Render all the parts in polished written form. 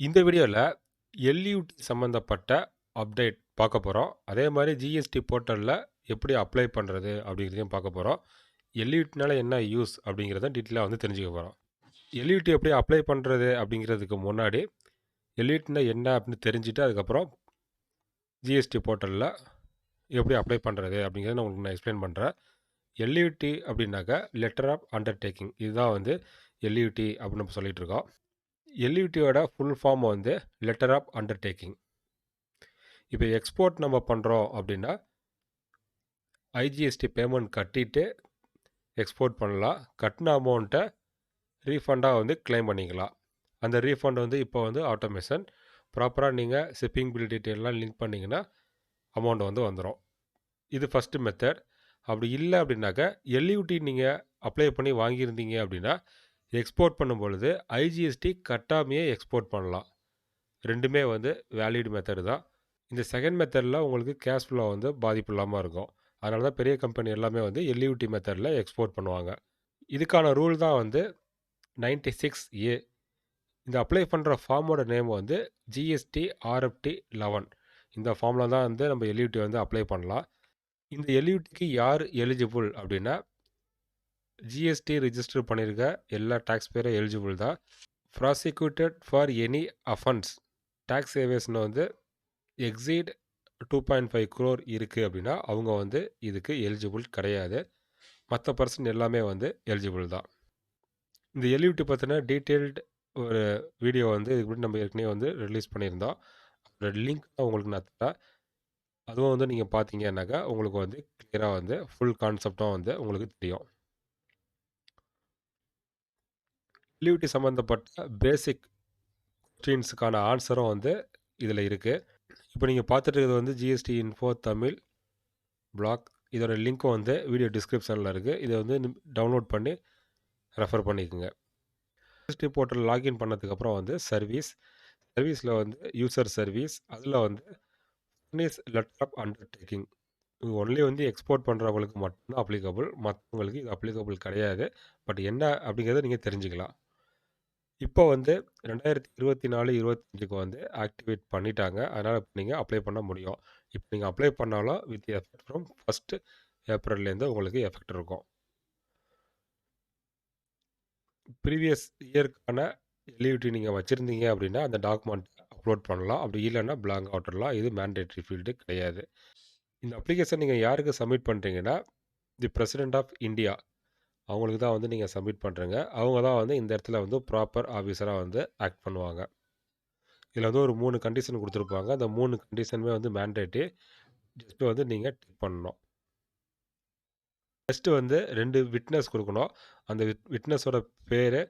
இந்த வீடியோல எல்யூடி சம்மந்தப்பட்ட அப்டேட் பார்க்க போறோம். அதே மாரி ஜிஎஸ்டி போர்ட்டல்ல எப்படி அப்ளை பண்றது அப்படிங்கிறதையும் பார்க்க போறோம். எல்யூடினால என்ன யூஸ் அப்படிங்கிறத டீட்டெயிலா தெரிஞ்சுக்க போறோம். எல்யூடி எப்படி அப்ளை பண்றது அப்படிங்கிறதுக்கு முன்னாடி, எல்யூடினா என்ன அப்படின்னு தெரிஞ்சுட்டு, அதுக்கப்புறம் ஜிஎஸ்டி போர்ட்டல்ல எப்படி அப்ளை பண்றது அப்படிங்கிறத நான் உங்களுக்கு எக்ஸ்பிளைன் பண்றேன். எல்யூடி அப்படின்னாக்கா லெட்டர் ஆஃப் அண்டர்டேக்கிங். இதுதான் எல்யூடி அப்படின்னு நம்ம சொல்லிட்டு இருக்கோம். எல்யூடியோட full form letter of undertaking. இப்போ எக்ஸ்போர்ட் நம்ம பண்ணுறோம் அப்படின்னா ஐஜிஎஸ்டி பேமெண்ட் கட்டிட்டு எக்ஸ்போர்ட் பண்ணலாம். கட்டின அமௌண்ட்டை ரீஃபண்டாக கிளைம் பண்ணிக்கலாம். அந்த ரீஃபண்ட் இப்போ ஆட்டோமேஷன் ப்ராப்பராக நீங்கள் ஷிப்பிங் பில் டீட்டெயிலெலாம் லிங்க் பண்ணிங்கன்னா அமௌண்ட் வந்துடும். இது ஃபஸ்ட்டு மெத்தட். அப்படி இல்லை அப்படின்னாக்கா எல்யூடி நீங்கள் அப்ளை பண்ணி வாங்கியிருந்தீங்க அப்படின்னா எக்ஸ்போர்ட் பண்ணும் பொழுது ஐஜிஎஸ்டி கட்டாமையே எக்ஸ்போர்ட் பண்ணலாம். ரெண்டுமே வேலிட் மெத்தடு தான். இந்த செகண்ட் மெத்தடில் உங்களுக்கு கேஷ் ஃப்ளோ பாதிப்பு இல்லாமல் இருக்கும். அதனால தான் பெரிய கம்பெனி எல்லாமே எல்யூடி மெத்தடில் எக்ஸ்போர்ட் பண்ணுவாங்க. இதுக்கான ரூல் தான் 96A. இந்த அப்ளை பண்ணுற ஃபார்மோட நேம் ஜிஎஸ்டி ஆர்எஃப்டி 11. இந்த ஃபார்மில் தான் நம்ம எல்யூடி அப்ளை பண்ணலாம். இந்த எல்யூடிக்கு யார் எலிஜிபிள் அப்படின்னா ஜிஎஸ்டி ரிஜிஸ்டர் பண்ணியிருக்க எல்லா டேக்ஸ் பேரும் எலிஜிபிள் தான். Prosecuted for any offence tax evasion exceed 2.5 crore இருக்குது அப்படின்னா அவங்க இதுக்கு எலிஜிபிள் கிடையாது. மற்ற பர்சன் எல்லாமே எலிஜிபிள் தான். இந்த எல்யூடி பற்றின டீட்டெயில்டு ஒரு வீடியோ இதுக்கு முன்னாடி நம்ம ஏற்கனவே ரிலீஸ் பண்ணியிருந்தோம். அதோட லிங்க் தான் உங்களுக்கு நான் தரேன். அதுவும் நீங்கள் பார்த்தீங்கன்னாக்கா உங்களுக்கு கிளியராக ஃபுல் கான்செப்டும் உங்களுக்கு தெரியும். எல்யூடி சம்மந்தப்பட்ட பேசிக் கொஸ்டின்ஸுக்கான ஆன்சரும் இதில் இருக்குது. இப்போ நீங்கள் பார்த்துட்டு இருக்கிறது ஜிஎஸ்டி இன்ஃபோ தமிழ் பிளாக். இதோட லிங்க்கும் வீடியோ டிஸ்கிரிப்ஷனில் இருக்குது. இதை டவுன்லோட் பண்ணி ரெஃபர் பண்ணிக்கோங்க. ஜிஎஸ்டி போர்ட்டல் லாகின் பண்ணதுக்கப்புறம் சர்வீஸில் யூசர் சர்வீஸ். அதில் ஃபர்னிஷ் லெட்டர் ஆஃப் அண்டர்டேக்கிங். இது ஒன்லி எக்ஸ்போர்ட் பண்ணுறவங்களுக்கு மட்டும்தான் அப்ளிகபிள். மற்றவங்களுக்கு இது அப்ளிகபிள் கிடையாது. பட் என்ன அப்படிங்கிறத நீங்கள் தெரிஞ்சுக்கலாம். இப்போ 2024-25க்கு ஆக்டிவேட் பண்ணிட்டாங்க. அதனால் இப்போ நீங்கள் அப்ளை பண்ண முடியும். இப்போ நீங்கள் அப்ளை பண்ணாலும் வித் எஃபெக்ட் ஃப்ரம் 1 ஏப்ரல்லேருந்து உங்களுக்கு எஃபெக்ட் இருக்கும். ப்ரீவியஸ் இயர்க்கான எல்யூடி நீங்கள் வச்சுருந்தீங்க அப்படின்னா அந்த டாக்குமெண்ட் அப்லோட் பண்ணலாம். அப்படி இல்லைன்னா பிளாங்க் விட்டுறலாம். இது மேண்டேட்ரி ஃபீல்டு கிடையாது. இந்த அப்ளிகேஷன் நீங்கள் யாருக்கு சப்மிட் பண்ணுறீங்கன்னா தி பிரசிடென்ட் ஆஃப் இந்தியா அவங்களுக்கு தான் நீங்கள் சப்மிட் பண்ணுறீங்க. அவங்க தான் இந்த இடத்துல ப்ராப்பர் ஆஃபீஸராக ஆக்ட் பண்ணுவாங்க. இதில் ஒரு 3 கண்டிஷன் கொடுத்துருப்பாங்க. அந்த 3 கண்டிஷனுமே மேண்டேட்ரி. ஜஸ்ட்டு நீங்கள் டிக் பண்ணணும். ஃபஸ்ட்டு 2 விட்னஸ் கொடுக்கணும். அந்த விட்னஸோட பேர்,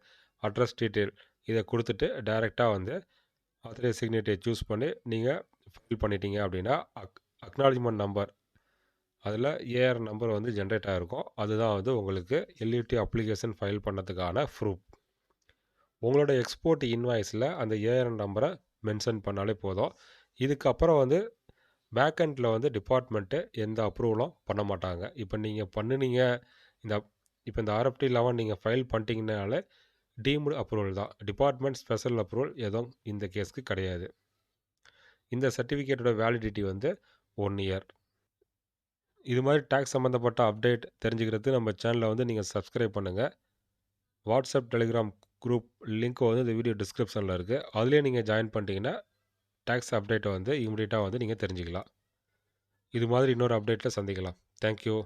அட்ரஸ் டீட்டெயில் இதை கொடுத்துட்டு டைரெக்டாக ஆத்தரைஸ் சிக்னேட்டரை சூஸ் பண்ணி நீங்கள் ஃபில் பண்ணிட்டீங்க அப்படின்னா அக்னாலஜ்மெண்ட் நம்பர் அதில் ஏஆர் நம்பர் ஜென்ரேட் ஆகிருக்கும். அதுதான் உங்களுக்கு எல்யூடி அப்ளிகேஷன் ஃபைல் பண்ணதுக்கான ப்ரூஃப். உங்களோட எக்ஸ்போர்ட் இன்வாய்ஸில் அந்த ஏஆர் நம்பரை மென்ஷன் பண்ணாலே போதும். இதுக்கப்புறம் பேக்கெண்டில் டிபார்ட்மெண்ட்டு எந்த அப்ரூவலும் பண்ண மாட்டாங்க. இப்போ நீங்கள் பண்ணுனீங்க இந்த ஆர்எஃப்டி 11 நீங்கள் ஃபைல் பண்ணிட்டீங்கனாலே டீம்டு அப்ரூவல் தான். டிபார்ட்மெண்ட் ஸ்பெஷல் அப்ரூவல் எதுவும் இந்த கேஸ்க்கு கிடையாது. இந்த சர்டிஃபிகேட்டோட வேலிடிட்டி 1 இயர். இது மாதிரி டேக்ஸ் சம்மந்தப்பட்ட அப்டேட் தெரிஞ்சுக்கிறது நம்ம சேனலை நீங்கள் சப்ஸ்கிரைப் பண்ணுங்கள். வாட்ஸ்அப் டெலிகிராம் குரூப் லிங்க் இந்த வீடியோ டிஸ்கிரிப்ஷனில் இருக்குது. அதுலேயே நீங்கள் ஜாயின் பண்ணிட்டீங்கன்னா டேக்ஸ் அப்டேட்டை இமீடியட்டாக நீங்கள் தெரிஞ்சுக்கலாம். இது மாதிரி இன்னொரு அப்டேட்டில் சந்திக்கலாம். தேங்க்யூ.